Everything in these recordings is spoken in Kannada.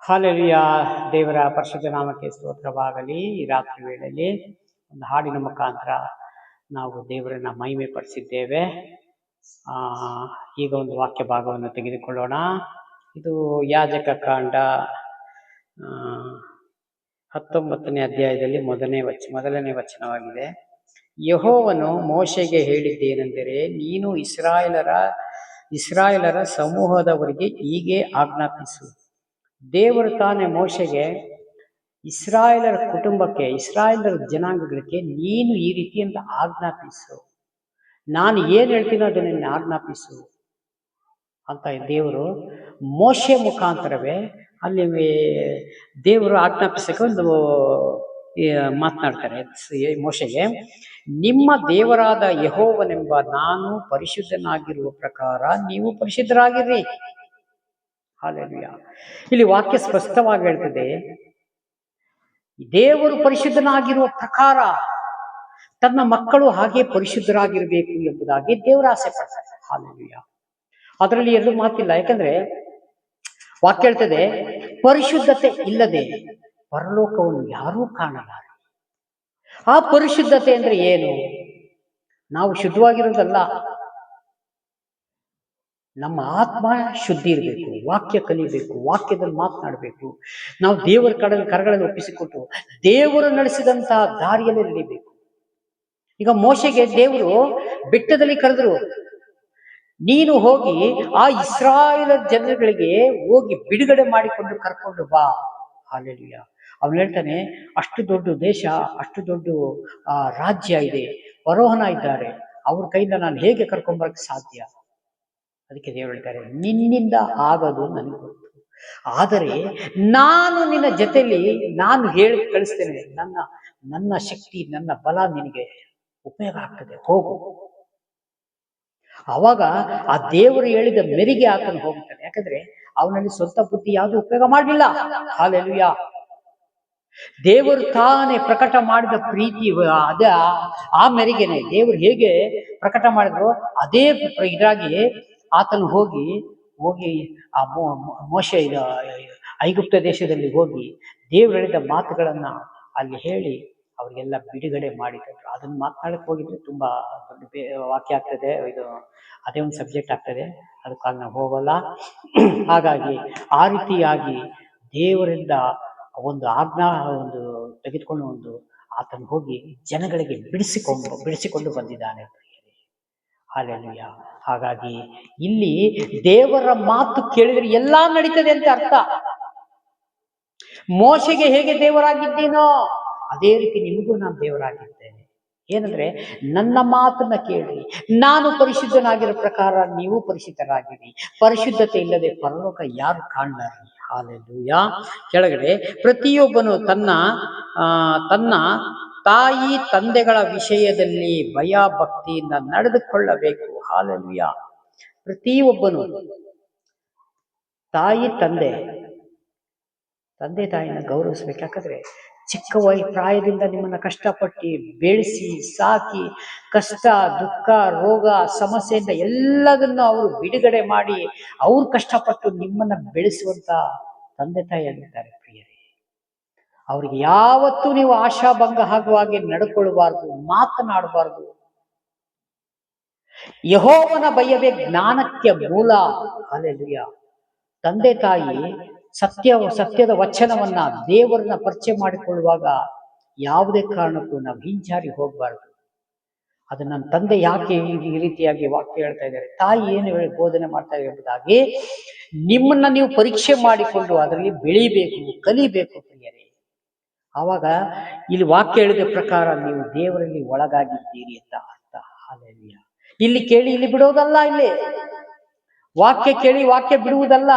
ಹಾಲೆಲೂಯ. ದೇವರ ಪರಿಶುದ್ಧ ನಾಮಕ್ಕೆ ಸ್ತೋತ್ರವಾಗಲಿ. ಈ ರಾತ್ರಿ ವೇಳೆಯಲ್ಲಿ ಒಂದು ಹಾಡಿನ ಮುಖಾಂತರ ನಾವು ದೇವರನ್ನ ಮಹಿಮೆ ಪಡಿಸಿದ್ದೇವೆ. ಈಗ ಒಂದು ವಾಕ್ಯ ಭಾಗವನ್ನು ತೆಗೆದುಕೊಳ್ಳೋಣ. ಇದು ಯಾಜಕ ಕಾಂಡ 19ನೇ ಅಧ್ಯಾಯದಲ್ಲಿ ಮೊದಲನೇ ವಚನವಾಗಿದೆ. ಯೆಹೋವನು ಮೋಶೆಗೆ ಹೇಳಿದ್ದೇನೆಂದರೆ, ನೀನು ಇಸ್ರಾಯೇಲರ ಸಮೂಹದವರಿಗೆ ಹೀಗೆ ಆಜ್ಞಾಪಿಸು. ದೇವರು ತಾನೇ ಮೋಶೆಗೆ ಇಸ್ರಾಯೇಲರ ಕುಟುಂಬಕ್ಕೆ, ಇಸ್ರಾಯೇಲರ ಜನಾಂಗಗಳಿಗೆ ನೀನು ಈ ರೀತಿ ಅಂತ ಆಜ್ಞಾಪಿಸು, ನಾನು ಏನು ಹೇಳ್ತೀನೋ ಅದನ್ನ ಆಜ್ಞಾಪಿಸು ಅಂತ ದೇವರು ಮೋಶೆ ಮುಖಾಂತರವೇ ಅಲ್ಲಿ ದೇವರು ಆಜ್ಞಾಪಿಸಕ್ಕೆ ಒಂದು ಮಾತನಾಡ್ತಾರೆ. ಮೋಶೆಗೆ, ನಿಮ್ಮ ದೇವರಾದ ಯೆಹೋವನೆಂಬ ನಾನು ಪರಿಶುದ್ಧನಾಗಿರುವ ಪ್ರಕಾರ ನೀವು ಪರಿಶುದ್ಧರಾಗಿರ್ರಿ. ಹಾಲೆಲೂಯ. ಇಲ್ಲಿ ವಾಕ್ಯ ಸ್ಪಷ್ಟವಾಗಿ ಹೇಳ್ತದೆ, ದೇವರು ಪರಿಶುದ್ಧನಾಗಿರುವ ಪ್ರಕಾರ ತನ್ನ ಮಕ್ಕಳು ಹಾಗೆ ಪರಿಶುದ್ಧರಾಗಿರ್ಬೇಕು ಎಂಬುದಾಗಿ ದೇವರ ಆಸೆ ಪಡ್ತಾರೆ. ಹಾಲೆಲೂಯ. ಅದರಲ್ಲಿ ಎರಡು ಮಾತಿಲ್ಲ. ಯಾಕಂದ್ರೆ ವಾಕ್ಯ ಹೇಳ್ತದೆ, ಪರಿಶುದ್ಧತೆ ಇಲ್ಲದೆ ಪರಲೋಕವನ್ನು ಯಾರೂ ಕಾಣಲಾರ. ಆ ಪರಿಶುದ್ಧತೆ ಅಂದ್ರೆ ಏನು? ನಾವು ಶುದ್ಧವಾಗಿರೋದಲ್ಲ, ನಮ್ಮ ಆತ್ಮ ಶುದ್ಧಿ ಇರಬೇಕು, ವಾಕ್ಯ ಕಲಿಬೇಕು, ವಾಕ್ಯದಲ್ಲಿ ಮಾತನಾಡಬೇಕು. ನಾವು ದೇವರ ಕರಗಳಲ್ಲಿ ಒಪ್ಪಿಸಿಕೊಟ್ಟು ದೇವರು ನಡೆಸಿದಂತಹ ದಾರಿಯಲ್ಲಿ ನಡೀಬೇಕು. ಈಗ ಮೋಶೆಗೆ ದೇವರು ಬೆಟ್ಟದಲ್ಲಿ ಕರೆದ್ರು, ನೀನು ಹೋಗಿ ಆ ಇಸ್ರಾಯೇಲ್ ಜನಗಳಿಗೆ ಹೋಗಿ ಬಿಡುಗಡೆ ಮಾಡಿಕೊಂಡು ಕರ್ಕೊಂಡು ಬಾ. ಹಾಲೆಲೂಯ. ಅವನು ಹೇಳ್ತಾನೆ, ಅಷ್ಟು ದೊಡ್ಡ ದೇಶ, ಅಷ್ಟು ದೊಡ್ಡ ರಾಜ್ಯ ಇದೆ, ಫರೋಹನ ಇದ್ದಾರೆ, ಅವ್ರ ಕೈಯಿಂದ ನಾನು ಹೇಗೆ ಕರ್ಕೊಂಡ್ಬರಕ್ಕೆ ಸಾಧ್ಯ? ಅದಕ್ಕೆ ದೇವರು ಹೇಳ್ತಾರೆ, ನಿನ್ನಿಂದ ಆಗೋದು ನನಗೆ ಗೊತ್ತು, ಆದರೆ ನಾನು ನಿನ್ನ ಜೊತೆಲಿ ನಾನು ಹೇಳಿ ಕಳಿಸ್ತೇನೆ. ನನ್ನ ಶಕ್ತಿ, ನನ್ನ ಬಲ ನಿನಗೆ ಉಪಯೋಗ ಆಗ್ತದೆ, ಹೋಗು. ಅವಾಗ ಆ ದೇವರು ಹೇಳಿದ ಮೆರಿಗೆ ಆತನು ಹೋಗ್ತಾನೆ. ಯಾಕಂದ್ರೆ ಅವನಲ್ಲಿ ಸ್ವಂತ ಬುದ್ಧಿ ಯಾವುದು ಉಪಯೋಗ ಮಾಡಲಿಲ್ಲ. ಹಾಲೆಲೂಯ. ದೇವರು ತಾನೇ ಪ್ರಕಟ ಮಾಡಿದ ಪ್ರೀತಿ ಅದೇ ಆ ಮೆರಿಗೆನೆ ದೇವರು ಹೇಗೆ ಪ್ರಕಟ ಮಾಡಿದ್ರು ಅದೇ ಇದಾಗಿ ಆತನು ಹೋಗಿ ಆ ಮೋಶೆ ಐಗುಪ್ತ ದೇಶದಲ್ಲಿ ಹೋಗಿ ದೇವರು ಹೇಳಿದ ಮಾತುಗಳನ್ನ ಅಲ್ಲಿ ಹೇಳಿ ಅವರಿಗೆಲ್ಲ ಬಿಡುಗಡೆ ಮಾಡಿದ್ರು. ಅದನ್ನ ಮಾತನಾಡಕ್ಕೆ ಹೋಗಿದ್ರೆ ತುಂಬಾ ದೊಡ್ಡ ವಾಕ್ಯ ಆಗ್ತದೆ, ಇದು ಅದೇ ಒಂದು ಸಬ್ಜೆಕ್ಟ್ ಆಗ್ತದೆ, ಅದಕ್ಕಾಗಿ ನಾವು ಹೋಗಲ್ಲ. ಹಾಗಾಗಿ ಆ ರೀತಿಯಾಗಿ ದೇವರಿಂದ ಒಂದು ತೆಗೆದುಕೊಂಡು ಆತನು ಹೋಗಿ ಜನಗಳಿಗೆ ಬಿಡಿಸಿಕೊಂಡು ಬಂದಿದ್ದಾನೆ. ಹಾಲೆಲೂಯ. ಹಾಗಾಗಿ ಇಲ್ಲಿ ದೇವರ ಮಾತು ಕೇಳಿದ್ರೆ ಎಲ್ಲಾ ನಡೀತದೆ ಅಂತ ಅರ್ಥ. ಮೋಶೆಗೆ ಹೇಗೆ ದೇವರಾಗಿದ್ದೀನೋ ಅದೇ ರೀತಿ ನಿಮಗೂ ನಾನು ದೇವರಾಗಿದ್ದೇನೆ. ಏನಂದ್ರೆ, ನನ್ನ ಮಾತನ್ನ ಕೇಳಿ, ನಾನು ಪರಿಶುದ್ಧನಾಗಿರೋ ಪ್ರಕಾರ ನೀವು ಪರಿಶುದ್ಧರಾಗಿರಿ. ಪರಿಶುದ್ಧತೆ ಇಲ್ಲದೆ ಪರಲೋಕ ಯಾರು ಕಾಣಲಾರಿ. ಹಾಲೆಲೂಯ. ಕೆಳಗಡೆ, ಪ್ರತಿಯೊಬ್ಬನು ತನ್ನ ತಾಯಿ ತಂದೆಗಳ ವಿಷಯದಲ್ಲಿ ಭಯ ಭಕ್ತಿಯಿಂದ ನಡೆದುಕೊಳ್ಳಬೇಕು. ಹಾಲೆಲೂಯ. ಪ್ರತಿಯೊಬ್ಬನು ತಂದೆ ತಾಯಿನ ಗೌರವಿಸ್ಬೇಕು. ಯಾಕಂದ್ರೆ ಚಿಕ್ಕ ಪ್ರಾಯದಿಂದ ನಿಮ್ಮನ್ನ ಕಷ್ಟಪಟ್ಟು ಬೆಳೆಸಿ ಸಾಕಿ, ಕಷ್ಟ ದುಃಖ ರೋಗ ಸಮಸ್ಯೆಯಿಂದ ಎಲ್ಲದನ್ನು ಅವರು ಬಿಡುಗಡೆ ಮಾಡಿ ಅವ್ರು ಕಷ್ಟಪಟ್ಟು ನಿಮ್ಮನ್ನ ಬೆಳೆಸುವಂತ ತಂದೆ ತಾಯಿಯಾಗಿದ್ದಾರೆ ಪ್ರಿಯರೇ. ಅವ್ರಿಗೆ ಯಾವತ್ತೂ ನೀವು ಆಶಾಭಂಗ ಆಗುವ ಹಾಗೆ ನಡ್ಕೊಳ್ಬಾರ್ದು, ಮಾತನಾಡಬಾರ್ದು. ಯೆಹೋವನ ಭಯವೇ ಜ್ಞಾನಕ್ಕೆ ಮೂಲ. ಹಾಲೆಲೂಯ. ತಂದೆ ತಾಯಿ ಸತ್ಯದ ವಚನವನ್ನ ದೇವರನ್ನ ಪರಿಚಯ ಮಾಡಿಕೊಳ್ಳುವಾಗ ಯಾವುದೇ ಕಾರಣಕ್ಕೂ ನಾವು ಹಿಂಜಾರಿ ಹೋಗ್ಬಾರ್ದು. ಅದು ನನ್ನ ತಂದೆ ಯಾಕೆ ಈ ರೀತಿಯಾಗಿ ವಾಕ್ಯ ಹೇಳ್ತಾ ಇದ್ದಾರೆ, ತಾಯಿ ಏನು ಬೋಧನೆ ಮಾಡ್ತಾ ಇದೆ ಎಂಬುದಾಗಿ ನಿಮ್ಮನ್ನ ನೀವು ಪರೀಕ್ಷೆ ಮಾಡಿಕೊಂಡು ಅದರಲ್ಲಿ ಬೆಳಿಬೇಕು, ಕಲಿಬೇಕು ಪ್ರಿಯರೇ. ಆವಾಗ ಇಲ್ಲಿ ವಾಕ್ಯ ಹೇಳಿದ ಪ್ರಕಾರ ನೀವು ದೇವರಲ್ಲಿ ಒಳಗಾಗಿದ್ದೀರಿ ಅಂತ ಅರ್ಥ. ಹಾಲೆಲೂಯ. ಇಲ್ಲಿ ಕೇಳಿ ಇಲ್ಲಿ ಬಿಡೋದಲ್ಲ, ಇಲ್ಲಿ ವಾಕ್ಯ ಕೇಳಿ ವಾಕ್ಯ ಬಿಡುವುದಲ್ಲ,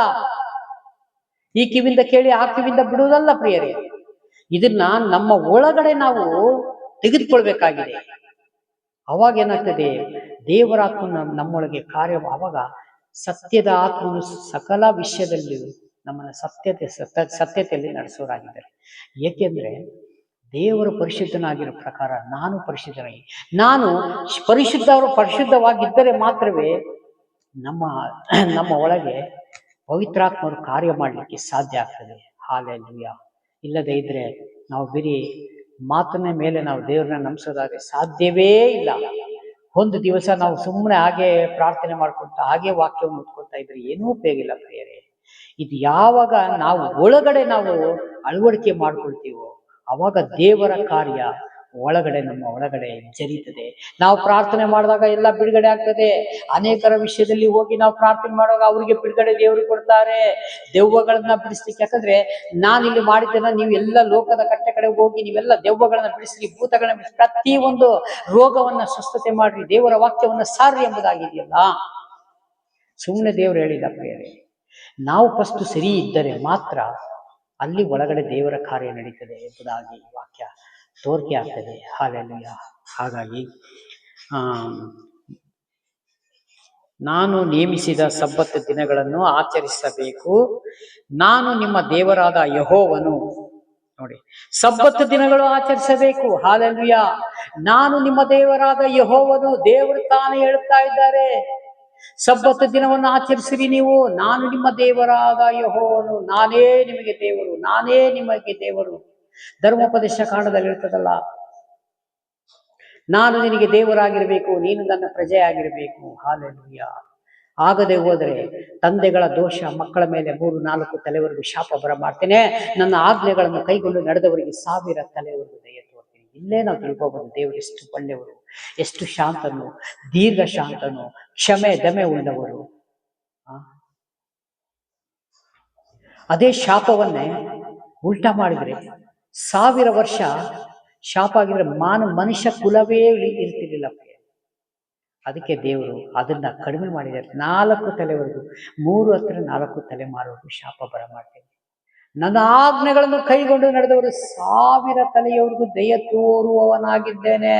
ಈ ಕಿವಿಂದ ಕೇಳಿ ಆ ಕಿವಿಂದ ಬಿಡುವುದಲ್ಲ ಪ್ರಿಯರೇ. ಇದನ್ನ ನಮ್ಮ ಒಳಗಡೆ ನಾವು ತೆಗೆದುಕೊಳ್ಬೇಕಾಗಿದೆ. ಅವಾಗ ಏನಾಗ್ತದೆ, ದೇವರ ಆತ್ಮ ನಮ್ಮೊಳಗೆ ಕಾರ್ಯ. ಅವಾಗ ಸತ್ಯದ ಆತ್ಮನು ಸಕಲ ವಿಷಯದಲ್ಲಿ ನಮ್ಮನ್ನ ಸತ್ಯತೆಯಲ್ಲಿ ನಡೆಸೋರಾಗಿದ್ದಾರೆ. ಏಕೆಂದ್ರೆ ದೇವರು ಪರಿಶುದ್ಧನಾಗಿರೋ ಪ್ರಕಾರ ನಾನು ನಾನು ಪರಿಶುದ್ಧವಾಗಿದ್ದರೆ ಮಾತ್ರವೇ ನಮ್ಮ ಒಳಗೆ ಪವಿತ್ರಾತ್ಮರು ಕಾರ್ಯ ಮಾಡಲಿಕ್ಕೆ ಸಾಧ್ಯ ಆಗ್ತದೆ. ಹಾಲೆಲೂಯ. ಇಲ್ಲದೆ ಇದ್ರೆ ನಾವು ಬರೀ ಮಾತನ್ನ ಮೇಲೆ ನಾವು ದೇವ್ರನ್ನ ನಂಬಿಸೋದಾದ್ರೆ ಸಾಧ್ಯವೇ ಇಲ್ಲ. ಒಂದು ದಿವಸ ನಾವು ಸುಮ್ಮನೆ ಹಾಗೆ ಪ್ರಾರ್ಥನೆ ಮಾಡ್ಕೊಳ್ತಾ ಹಾಗೆ ವಾಕ್ಯವನ್ನು ಓದ್ಕೊಳ್ತಾ ಇದ್ರೆ ಏನೂ ಉಪಯೋಗಿಲ್ಲ ಪ್ರಿಯರೇ. ಇದು ಯಾವಾಗ ನಾವು ಒಳಗಡೆ ನಾವು ಅಳವಡಿಕೆ ಮಾಡ್ಕೊಳ್ತೀವೋ ಅವಾಗ ದೇವರ ಕಾರ್ಯ ನಮ್ಮ ಒಳಗಡೆ ಜರೀತದೆ. ನಾವು ಪ್ರಾರ್ಥನೆ ಮಾಡಿದಾಗ ಎಲ್ಲ ಬಿಡುಗಡೆ ಆಗ್ತದೆ. ಅನೇಕರ ವಿಷಯದಲ್ಲಿ ಹೋಗಿ ನಾವು ಪ್ರಾರ್ಥನೆ ಮಾಡುವಾಗ ಅವರಿಗೆ ಬಿಡುಗಡೆ ದೇವರು ಕೊಡ್ತಾರೆ, ದೆವ್ವಗಳನ್ನ ಬಿಡಿಸ್ಲಿಕ್ಕೆ. ಯಾಕಂದ್ರೆ ನಾನಿಲ್ಲಿ ಮಾಡಿದ್ದೇನೆ, ನೀವು ಎಲ್ಲ ಲೋಕದ ಕಟ್ಟೆ ಕಡೆ ಹೋಗಿ ನೀವೆಲ್ಲ ದೆವ್ವಗಳನ್ನ ಬಿಡಿಸ್ರಿ, ಭೂತಗಳನ್ನ ಬಿಡಿಸಿ, ಪ್ರತಿ ಒಂದು ರೋಗವನ್ನ ಸ್ವಸ್ಥತೆ ಮಾಡ್ರಿ, ದೇವರ ವಾಕ್ಯವನ್ನ ಸಾರ್ರಿ ಎಂಬುದಾಗಿದೆಯಲ್ಲ. ಸುಮ್ಮನೆ ದೇವರು ಹೇಳಿಲ್ಲ ಪ್ರಿಯರೇ. ನಾವು ಫಸ್ಟ್ ಸರಿ ಇದ್ದರೆ ಮಾತ್ರ ಅಲ್ಲಿ ಒಳಗಡೆ ದೇವರ ಕಾರ್ಯ ನಡೀತದೆ ಎಂಬುದಾಗಿ ವಾಕ್ಯ ತೋರಿಕೆ ಆಗ್ತದೆ. ಹಾಲೆಲೂಯ. ಹಾಗಾಗಿ ನಾನು ನೇಮಿಸಿದ ಸಬ್ಬತ್ ದಿನಗಳನ್ನು ಆಚರಿಸಬೇಕು, ನಾನು ನಿಮ್ಮ ದೇವರಾದ ಯೆಹೋವನು. ನೋಡಿ, ಸಬ್ಬತ್ ದಿನಗಳು ಆಚರಿಸಬೇಕು. ಹಾಲೆಲೂಯ. ನಾನು ನಿಮ್ಮ ದೇವರಾದ ಯೆಹೋವನು. ದೇವರು ತಾನೇ ಹೇಳ್ತಾ ಇದ್ದಾರೆ, ಸಬ್ಬತ್ ದಿನವನ್ನು ಆಚರಿಸಿರಿ ನೀವು, ನಾನು ನಿಮ್ಮ ದೇವರಾದ ಯೆಹೋವನು, ನಾನೇ ನಿಮಗೆ ದೇವರು, ನಾನೇ ನಿಮಗೆ ದೇವರು. ಧರ್ಮೋಪದೇಶ ಕಾಂಡದಲ್ಲಿ ಇರ್ತದಲ್ಲ, ನಾನು ನಿನಗೆ ದೇವರಾಗಿರ್ಬೇಕು, ನೀನು ನನ್ನ ಪ್ರಜೆ ಆಗಿರ್ಬೇಕು. ಹಾಲೆಲೂಯ. ಆಗದೆ ಹೋದರೆ ತಂದೆಗಳ ದೋಷ ಮಕ್ಕಳ ಮೇಲೆ 3-4 ತಲೆವರೆಗೂ ಶಾಪ ಬರ ಮಾಡ್ತೇನೆ, ನನ್ನ ಆಜ್ಞೆಗಳನ್ನು ಕೈಗೊಂಡು ನಡೆದವರಿಗೆ 1000 ತಲೆವರೆಗೂ ದಯ ತೋರ್ತೀನಿ. ಇಲ್ಲೇ ನಾವು ತಿಳ್ಕೋಬಹುದು ದೇವರು ಎಷ್ಟು ಒಳ್ಳೆಯವರು, ಎಷ್ಟು ಶಾಂತನು, ದೀರ್ಘ ಶಾಂತನು, ಕ್ಷಮೆ ದಮೆ ಉಳ್ಳವರು. ಅದೇ ಶಾಪವನ್ನೇ ಉಲ್ಟಾ ಮಾಡಿದ್ರೆ 1000 ವರ್ಷ ಶಾಪ ಆಗಿದ್ರೆ ಮನುಷ್ಯ ಕುಲವೇ ಇರ್ತಿರ್ಲಿಲ್ಲ. ಅದಕ್ಕೆ ದೇವರು ಅದನ್ನ ಕಡಿಮೆ ಮಾಡಿದ್ದಾರೆ. 4 ತಲೆವರೆಗೂ, 3 ಹತ್ರ 4 ತಲೆಮಾರವರೆಗೂ ಶಾಪ ಬರ ಮಾಡ್ತೇನೆ. ನನ್ನ ಆಜ್ಞೆಗಳನ್ನು ಕೈಗೊಂಡು ನಡೆದವರು 1000 ತಲೆಯವರೆಗೂ ದಯ ತೋರುವವನಾಗಿದ್ದೇನೆ.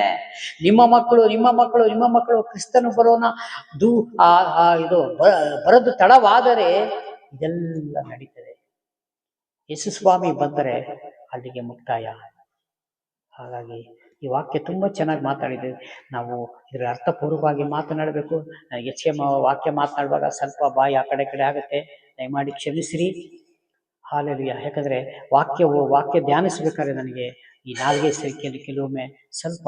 ನಿಮ್ಮ ಮಕ್ಕಳು ಕ್ರಿಸ್ತನು ಬರೋನ ಇದು ಬರದು ತಡವಾದರೆ ಇದೆಲ್ಲ ನಡೀತದೆ. ಯೇಸು ಸ್ವಾಮಿ ಬಂದರೆ ಅಲ್ಲಿಗೆ ಮುಕ್ತಾಯ. ಹಾಗಾಗಿ ಈ ವಾಕ್ಯ ತುಂಬಾ ಚೆನ್ನಾಗಿ ಮಾತಾಡಿದೆ. ನಾವು ಇದರ ಅರ್ಥಪೂರ್ವವಾಗಿ ಮಾತನಾಡಬೇಕು. ಹೆಚ್ಚಿಗೆ ವಾಕ್ಯ ಮಾತನಾಡುವಾಗ ಸ್ವಲ್ಪ ಬಾಯಿ ಆ ಕಡೆ ಆಗುತ್ತೆ, ದಯಮಾಡಿ ಕ್ಷಮಿಸ್ರಿ. ಹಾಲೆಲೂಯ. ಯಾಕಂದ್ರೆ ವಾಕ್ಯ ಧ್ಯಾನಿಸ್ಬೇಕಾದ್ರೆ ನನಗೆ ಈ ನಾಲ್ಗೆ ಸರಿಕೆಯಲ್ಲಿ ಕೆಲವೊಮ್ಮೆ ಸ್ವಲ್ಪ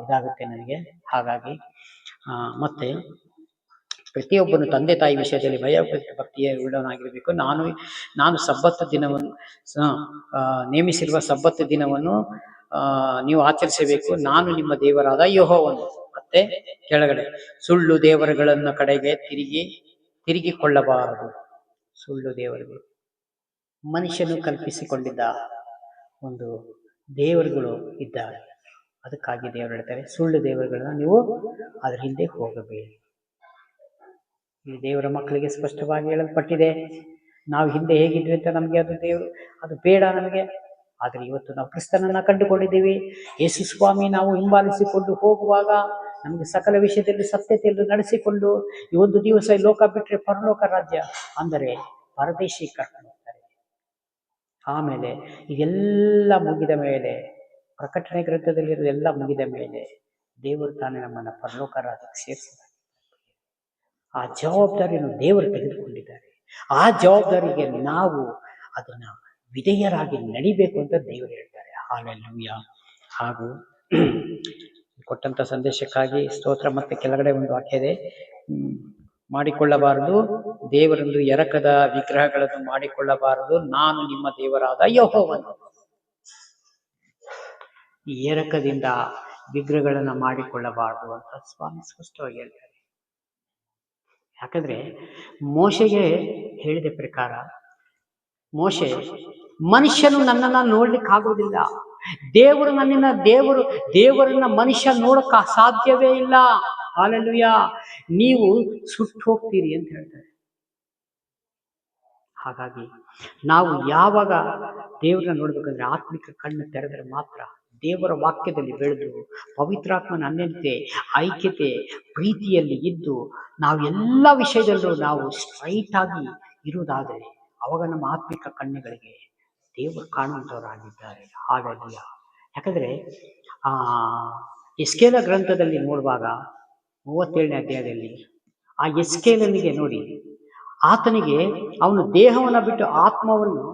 ಇದಾಗುತ್ತೆ ನನಗೆ. ಹಾಗಾಗಿ ಮತ್ತೆ ಪ್ರತಿಯೊಬ್ಬನು ತಂದೆ ತಾಯಿ ವಿಷಯದಲ್ಲಿ ಭಕ್ತಿಯ ಉಳ್ಳವನಾಗಿರಬೇಕು. ನಾನು ಸಬ್ಬತ್ ದಿನವನ್ನು ನೇಮಿಸಿರುವ ಸಬ್ಬತ್ ದಿನವನ್ನು ನೀವು ಆಚರಿಸಬೇಕು, ನಾನು ನಿಮ್ಮ ದೇವರಾದ ಯೆಹೋವನು. ಮತ್ತೆ ಕೆಳಗಡೆ, ಸುಳ್ಳು ದೇವರುಗಳನ್ನ ಕಡೆಗೆ ತಿರುಗಿಕೊಳ್ಳಬಾರದು. ಸುಳ್ಳು ದೇವರುಗಳು ಮನುಷ್ಯನು ಕಲ್ಪಿಸಿಕೊಂಡಿದ್ದ ಒಂದು ದೇವರುಗಳು ಇದ್ದಾರೆ. ಅದಕ್ಕಾಗಿ ದೇವರು ಹೇಳ್ತಾರೆ, ಸುಳ್ಳು ದೇವರುಗಳನ್ನ ನೀವು ಅದ್ರ ಹಿಂದೆ ಹೋಗಬೇಡಿ. ಈ ದೇವರ ಮಕ್ಕಳಿಗೆ ಸ್ಪಷ್ಟವಾಗಿ ಹೇಳಲ್ಪಟ್ಟಿದೆ. ನಾವು ಹಿಂದೆ ಹೇಗಿದ್ವಿ ಅಂತ ನಮಗೆ ಅದು ಬೇಡ ನಮಗೆ. ಆದರೆ ಇವತ್ತು ನಾವು ಕ್ರಿಸ್ತನನ್ನ ಕಂಡುಕೊಂಡಿದ್ದೀವಿ. ಯೇಸು ಸ್ವಾಮಿ ನಾವು ಹಿಂಬಾಲಿಸಿಕೊಂಡು ಹೋಗುವಾಗ ನಮಗೆ ಸಕಲ ವಿಷಯದಲ್ಲಿ ಸತ್ಯತೆಯನ್ನು ನಡೆಸಿಕೊಂಡು ಈ ಒಂದು ದಿವಸ ಲೋಕ ಬಿಟ್ಟರೆ ಪರಲೋಕ ರಾಜ್ಯ ಅಂದರೆ ಪರದೇಶಿ ಕರ್ಕೊಂಡು ಹೋಗ್ತಾರೆ. ಆಮೇಲೆ ಇದೆಲ್ಲ ಮುಗಿದ ಮೇಲೆ, ಪ್ರಕಟಣೆ ಗ್ರಂಥದಲ್ಲಿರೋದೆಲ್ಲ ಮುಗಿದ ಮೇಲೆ ದೇವರು ತಾನೇ ನಮ್ಮನ್ನು ಪರಲೋಕ ರಾಜ್ಯಕ್ಕೆ ಸೇರಿಸಿದ್ದಾರೆ. ಆ ಜವಾಬ್ದಾರಿಯನ್ನು ದೇವರು ತೆಗೆದುಕೊಂಡಿದ್ದಾರೆ. ಆ ಜವಾಬ್ದಾರಿಗೆ ನಾವು ಅದನ್ನ ವಿಧೇಯರಾಗಿ ನಡಿಬೇಕು ಅಂತ ದೇವರು ಹೇಳ್ತಾರೆ. ಹಾಲೆಲೂಯ. ಹಾಗೂ ಕೊಟ್ಟಂತ ಸಂದೇಶಕ್ಕಾಗಿ ಸ್ತೋತ್ರ. ಮತ್ತೆ ಕೆಳಗಡೆ ಒಂದು ವಾಕ್ಯ ಇದೆ, ಮಾಡಿಕೊಳ್ಳಬಾರದು, ದೇವರೊಂದು ಎರಕದ ವಿಗ್ರಹಗಳನ್ನು ಮಾಡಿಕೊಳ್ಳಬಾರದು, ನಾನು ನಿಮ್ಮ ದೇವರಾದ ಯೆಹೋವನು. ಈ ಎರಕದಿಂದ ವಿಗ್ರಹಗಳನ್ನ ಮಾಡಿಕೊಳ್ಳಬಾರದು ಅಂತ ಸ್ವಾಮಿ ಸ್ಪಷ್ಟವಾಗಿ ಹೇಳ್ತಾರೆ. ಯಾಕಂದ್ರೆ ಮೋಶೆಗೆ ಹೇಳಿದ ಪ್ರಕಾರ, ಮೋಶೆ, ಮನುಷ್ಯನು ನನ್ನನ್ನ ನೋಡ್ಲಿಕ್ಕೆ ಆಗೋದಿಲ್ಲ, ದೇವರನ್ನ ಮನುಷ್ಯ ನೋಡಕ್ಕ ಸಾಧ್ಯವೇ ಇಲ್ಲ. ಹಾಲೆಲೂಯ. ನೀವು ಸುಟ್ಟು ಹೋಗ್ತೀರಿ ಅಂತ ಹೇಳ್ತಾರೆ. ಹಾಗಾಗಿ ನಾವು ಯಾವಾಗ ದೇವರನ್ನ ನೋಡ್ಬೇಕಂದ್ರೆ ಆತ್ಮಿಕ ಕಣ್ಣು ತೆರೆದರೆ ಮಾತ್ರ, ದೇವರ ವಾಕ್ಯದಲ್ಲಿ ಬೆಳೆದು ಪವಿತ್ರಾತ್ಮನ ಅನ್ಯತೆ, ಐಕ್ಯತೆ, ಪ್ರೀತಿಯಲ್ಲಿ ಇದ್ದು ನಾವೆಲ್ಲ ವಿಷಯದಲ್ಲೂ ನಾವು ಸ್ಟ್ರೈಟ್ ಆಗಿ ಇರುವುದಾದರೆ ಅವಾಗ ನಮ್ಮ ಆತ್ಮಿಕ ಕಣ್ಣುಗಳಿಗೆ ದೇವರು ಕಾಣುವಂಥವರಾಗಿದ್ದಾರೆ. ಹಾಲೆಲೂಯ. ಯಾಕಂದ್ರೆ ಎಸ್ಕೇಲ ಗ್ರಂಥದಲ್ಲಿ ನೋಡುವಾಗ 37ನೇ ಅಧ್ಯಾಯದಲ್ಲಿ ಆ ಎಸ್ಕೇಲನಿಗೆ ನೋಡಿ, ಆತನಿಗೆ ಅವನು ದೇಹವನ್ನು ಬಿಟ್ಟು ಆತ್ಮವನ್ನು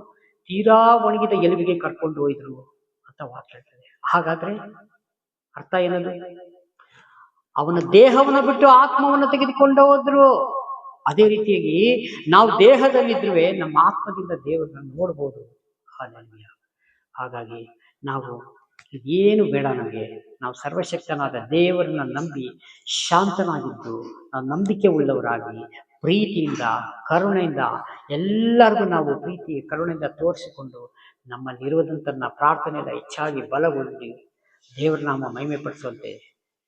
ತೀರಾ ಒಣಗಿದ ಎಲುಬಿಗೆ ಕರ್ಕೊಂಡು ಹೋಯ್ದ್ರು ಅಂತ ವಾಕ್ಯ ಹೇಳ್ತದೆ. ಹಾಗಾದ್ರೆ ಅರ್ಥ ಏನದು? ಅವನ ದೇಹವನ್ನು ಬಿಟ್ಟು ಆತ್ಮವನ್ನು ತೆಗೆದುಕೊಂಡು ಹೋದ್ರು. ಅದೇ ರೀತಿಯಾಗಿ ನಾವು ದೇಹದಲ್ಲಿದ್ರೂ ನಮ್ಮ ಆತ್ಮದಿಂದ ದೇವರನ್ನ ನೋಡ್ಬೋದು. ಹಾಗಾಗಿ ನಾವು ಏನು ಬೇಡ, ನಮಗೆ ನಾವು ಸರ್ವಶಕ್ತನಾದ ದೇವರನ್ನ ನಂಬಿ ಶಾಂತನಾಗಿದ್ದು ನಾವು ನಂಬಿಕೆ ಉಳ್ಳವರಾಗಿ ಪ್ರೀತಿಯಿಂದ ಕರುಣೆಯಿಂದ ಎಲ್ಲರಿಗೂ ನಾವು ಪ್ರೀತಿ ಕರುಣೆಯಿಂದ ತೋರಿಸಿಕೊಂಡು ನಮ್ಮಲ್ಲಿರುವುದಂತನ್ನ ಪ್ರಾರ್ಥನೆಯಿಂದ ಹೆಚ್ಚಾಗಿ ಬಲಗೊಂಡು ದೇವರ ನಾಮ ಮಹಿಮೆ ಪಡಿಸುವಂತೆ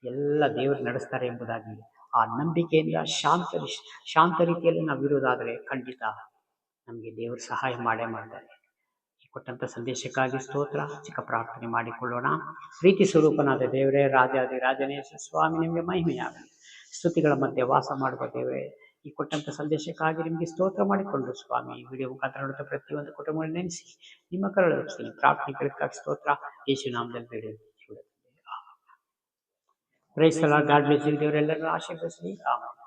ಎಲ್ಲ ದೇವರು ನಡೆಸ್ತಾರೆ ಎಂಬುದಾಗಿ ಆ ನಂಬಿಕೆಯಿಂದ ಶಾಂತ ರೀತಿಯಲ್ಲಿ ನಾವು ಇರುವುದಾದರೆ ಖಂಡಿತ ನಮಗೆ ದೇವರು ಸಹಾಯ ಮಾಡೇ ಮಾಡ್ತಾರೆ. ಈ ಕೊಟ್ಟಂತ ಸಂದೇಶಕ್ಕಾಗಿ ಸ್ತೋತ್ರ. ಚಿಕ್ಕ ಪ್ರಾರ್ಥನೆ ಮಾಡಿಕೊಳ್ಳೋಣ. ಪ್ರೀತಿ ಸ್ವರೂಪನಾದ ದೇವರೇ, ರಾಜನೇ ಸ್ವಾಮಿ, ನಿಮಗೆ ಮಹಿಮೆಯಾಗಲಿ. ಸ್ತುತಿಗಳ ಮಧ್ಯೆ ವಾಸ ಮಾಡುವ ದೇವರೇ, ಈ ಕೊಟ್ಟಂತ ಸಂದೇಶಕ್ಕಾಗಿ ನಿಮಗೆ ಸ್ತೋತ್ರ ಮಾಡಿಕೊಂಡು ಸ್ವಾಮಿ, ವಿಡಿಯೋ ಮುಖಾಂತರ ನೋಡುತ್ತಾ ಪ್ರತಿಯೊಂದು ಕುಟುಂಬ ನೆನೆಸಿ ನಿಮ್ಮ ಕರಳು ಪ್ರಾರ್ಥನೆಗಳಿಗಾಗಿ ಸ್ತೋತ್ರ. ಯೇಸು ನಾಮದಲ್ಲಿ ಬೇಡಿ. Praise the lord. God bless you. ದೇವರೆಲ್ಲರೂ ಆಶೀರ್ವದಿಸಲಿ. ಆಮೆನ್.